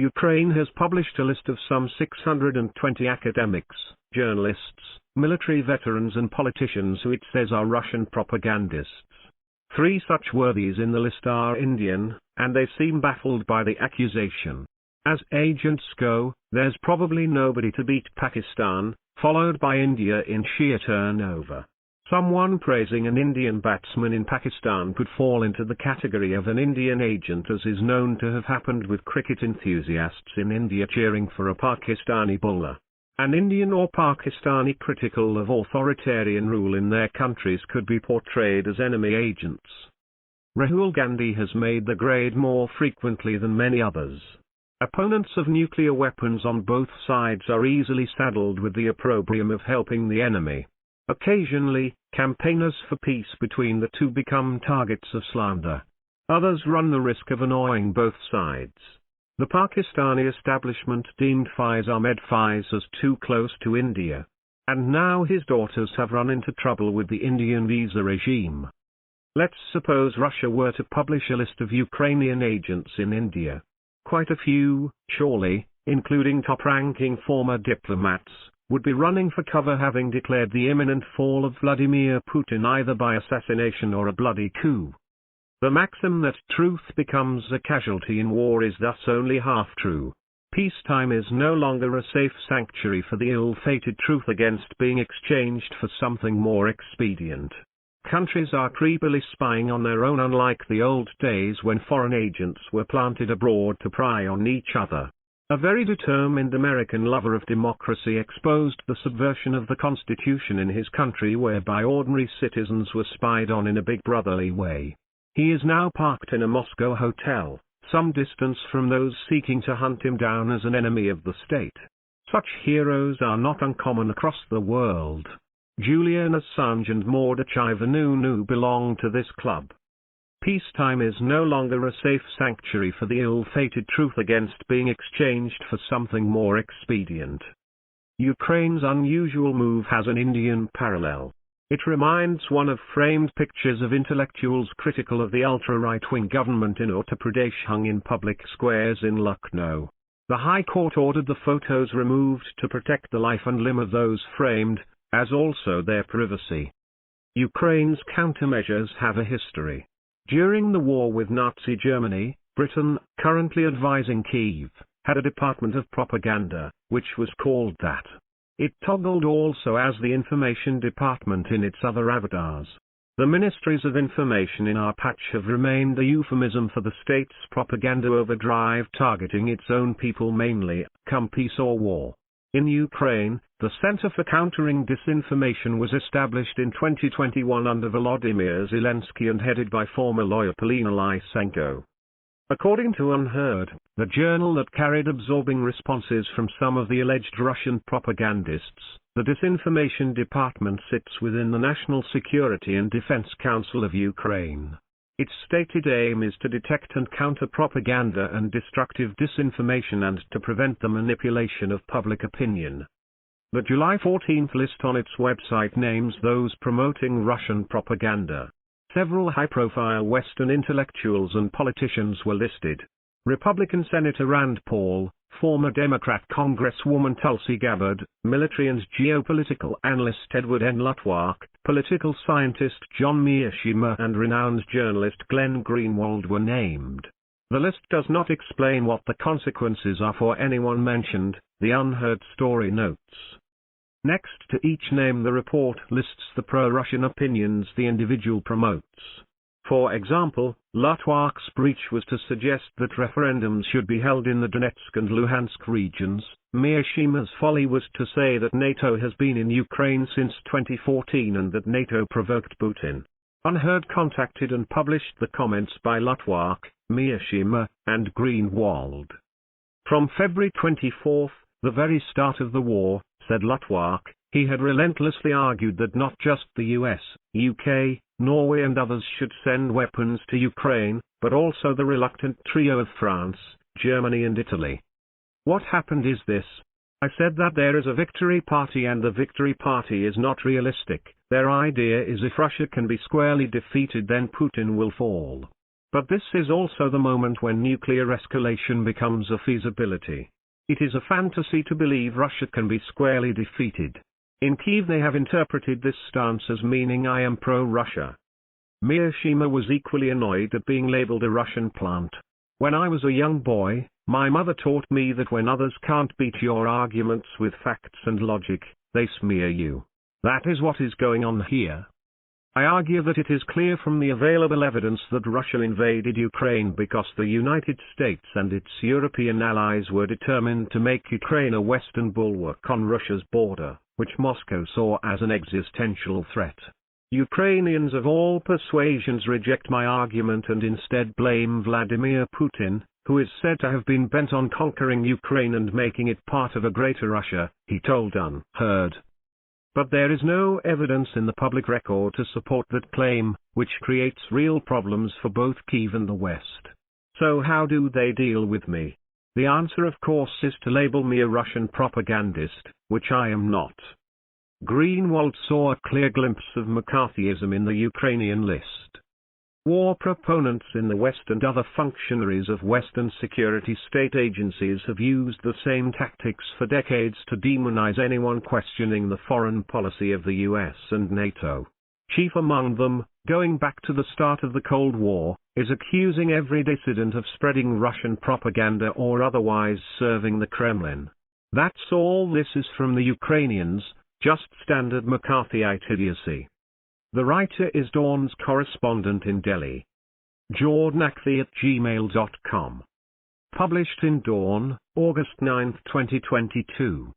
Ukraine has published a list of some 620 academics, journalists, military veterans and politicians who it says are Russian propagandists. 3 such worthies in the list are Indian, and they seem baffled by the accusation. As agents go, there's probably nobody to beat Pakistan, followed by India in sheer turnover. Someone praising an Indian batsman in Pakistan could fall into the category of an Indian agent, as is known to have happened with cricket enthusiasts in India cheering for a Pakistani bowler. An Indian or Pakistani critical of authoritarian rule in their countries could be portrayed as enemy agents. Rahul Gandhi has made the grade more frequently than many others. Opponents of nuclear weapons on both sides are easily saddled with the opprobrium of helping the enemy. Occasionally, campaigners for peace between the two become targets of slander. Others run the risk of annoying both sides. The Pakistani establishment deemed Faiz Ahmed Faiz as too close to India. And now his daughters have run into trouble with the Indian visa regime. Let's suppose Russia were to publish a list of Ukrainian agents in India. Quite a few, surely, including top-ranking former diplomats, would be running for cover, having declared the imminent fall of Vladimir Putin either by assassination or a bloody coup. The maxim that truth becomes a casualty in war is thus only half true. Peacetime is no longer a safe sanctuary for the ill-fated truth against being exchanged for something more expedient. Countries are creepily spying on their own, unlike the old days when foreign agents were planted abroad to pry on each other. A very determined American lover of democracy exposed the subversion of the Constitution in his country, whereby ordinary citizens were spied on in a big brotherly way. He is now parked in a Moscow hotel, some distance from those seeking to hunt him down as an enemy of the state. Such heroes are not uncommon across the world. Julian Assange and Mordechai Vanunu belong to this club. Peacetime is no longer a safe sanctuary for the ill-fated truth against being exchanged for something more expedient. Ukraine's unusual move has an Indian parallel. It reminds one of framed pictures of intellectuals critical of the ultra-right-wing government in Uttar Pradesh hung in public squares in Lucknow. The High Court ordered the photos removed to protect the life and limb of those framed, as also their privacy. Ukraine's countermeasures have a history. During the war with Nazi Germany, Britain, currently advising Kyiv, had a department of propaganda, which was called that. It toggled also as the information department in its other avatars. The ministries of information in our patch have remained a euphemism for the state's propaganda overdrive targeting its own people mainly, come peace or war. In Ukraine, the Center for Countering Disinformation was established in 2021 under Volodymyr Zelensky and headed by former lawyer Polina Lysenko. According to Unheard, the journal that carried absorbing responses from some of the alleged Russian propagandists, the Disinformation Department sits within the National Security and Defense Council of Ukraine. Its stated aim is to detect and counter propaganda and destructive disinformation and to prevent the manipulation of public opinion. The July 14 list on its website names those promoting Russian propaganda. Several high-profile Western intellectuals and politicians were listed. Republican Senator Rand Paul, former Democrat Congresswoman Tulsi Gabbard, military and geopolitical analyst Edward N. Luttwak, political scientist John Miyashima and renowned journalist Glenn Greenwald were named. The list does not explain what the consequences are for anyone mentioned, the Unheard story notes. Next to each name the report lists the pro-Russian opinions the individual promotes. For example, Luttwak's breach was to suggest that referendums should be held in the Donetsk and Luhansk regions. Miyashima's folly was to say that NATO has been in Ukraine since 2014 and that NATO provoked Putin. Unheard contacted and published the comments by Luttwak, Miyashima, and Greenwald. From February 24, the very start of the war, said Luttwak, he had relentlessly argued that not just the US, UK, Norway and others should send weapons to Ukraine, but also the reluctant trio of France, Germany and Italy. What happened is this. I said that there is a victory party and the victory party is not realistic. Their idea is if Russia can be squarely defeated then Putin will fall. But this is also the moment when nuclear escalation becomes a feasibility. It is a fantasy to believe Russia can be squarely defeated. In Kiev they have interpreted this stance as meaning I am pro-Russia. Miyashima was equally annoyed at being labeled a Russian plant. When I was a young boy, my mother taught me that when others can't beat your arguments with facts and logic, they smear you. That is what is going on here. I argue that it is clear from the available evidence that Russia invaded Ukraine because the United States and its European allies were determined to make Ukraine a Western bulwark on Russia's border, which Moscow saw as an existential threat. Ukrainians of all persuasions reject my argument and instead blame Vladimir Putin, who is said to have been bent on conquering Ukraine and making it part of a greater Russia, he told Unheard. But there is no evidence in the public record to support that claim, which creates real problems for both Kiev and the West. So how do they deal with me? The answer of course is to label me a Russian propagandist, which I am not. Greenwald saw a clear glimpse of McCarthyism in the Ukrainian list. War proponents in the West and other functionaries of Western security state agencies have used the same tactics for decades to demonize anyone questioning the foreign policy of the US and NATO. Chief among them, going back to the start of the Cold War, is accusing every dissident of spreading Russian propaganda or otherwise serving the Kremlin. That's all this is from the Ukrainians, just standard McCarthyite idiocy. The writer is Dawn's correspondent in Delhi. jordanakthi@gmail.com. Published in Dawn, August 9, 2022.